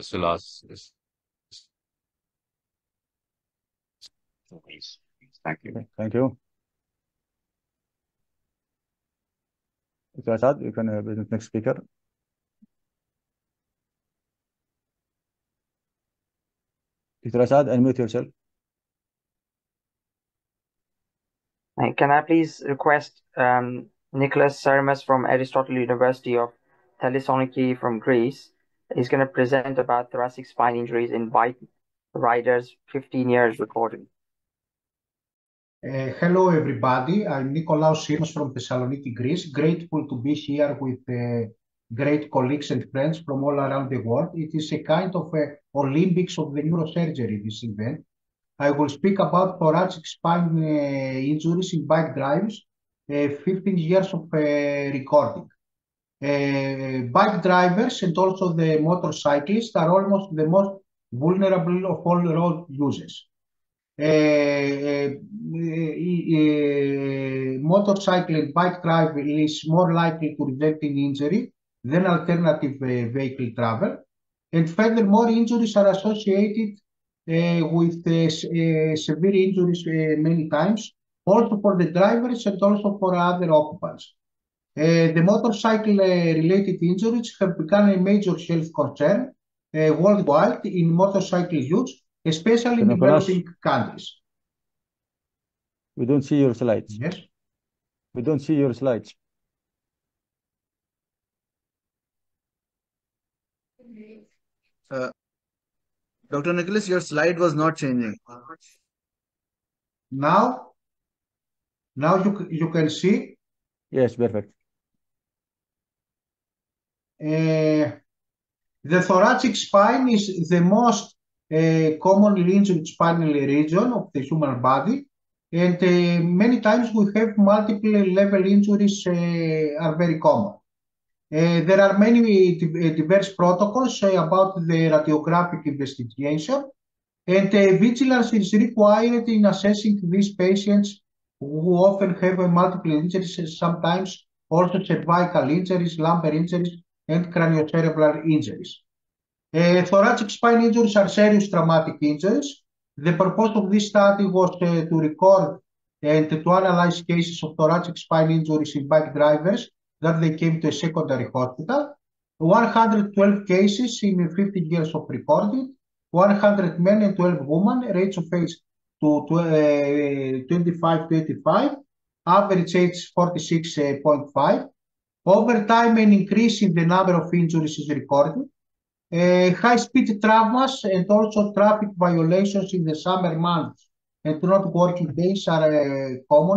Silas. Thank you. Thank you. Mr. Asad, you can be the next speaker. Mr. Asad, unmute yourself. Can I please request Nicholas Sermas from Aristotle University of Thessaloniki from Greece? He's going to present about thoracic spine injuries in bike riders, 15 years recording. Hello, everybody. I'm Nikolaos Sirmas from Thessaloniki, Greece. Grateful to be here with great colleagues and friends from all around the world. It is a kind of Olympics of the neurosurgery, this event. I will speak about thoracic spine injuries in bike drivers, 15 years of recording. Bike drivers and also the motorcyclists are almost the most vulnerable of all road users. Motorcycle and bike travel is more likely to result in injury than alternative vehicle travel. And furthermore, injuries are associated with severe injuries many times, also for the drivers and also for other occupants. The motorcycle-related injuries have become a major health concern worldwide in motorcycle use, especially in developing countries. We don't see your slides. Yes. We don't see your slides. Dr. Nicholas, your slide was not changing. Now you can see. Yes, perfect. The thoracic spine is the most commonly injured spinal region of the human body, and many times we have multiple level injuries are very common. There are many diverse protocols about the radiographic investigation, and vigilance is required in assessing these patients who often have multiple injuries, sometimes also cervical injuries, lumbar injuries, and craniocerebral injuries. Thoracic spine injuries are serious traumatic injuries. The purpose of this study was to record and to analyze cases of thoracic spine injuries in bike drivers that they came to a secondary hospital. 112 cases in 50 years of recording, 100 men and 12 women, range of age to 25 to 85, average age 46.5. Over time, an increase in the number of injuries is recorded. High-speed traumas and also traffic violations in the summer months and not working days are common.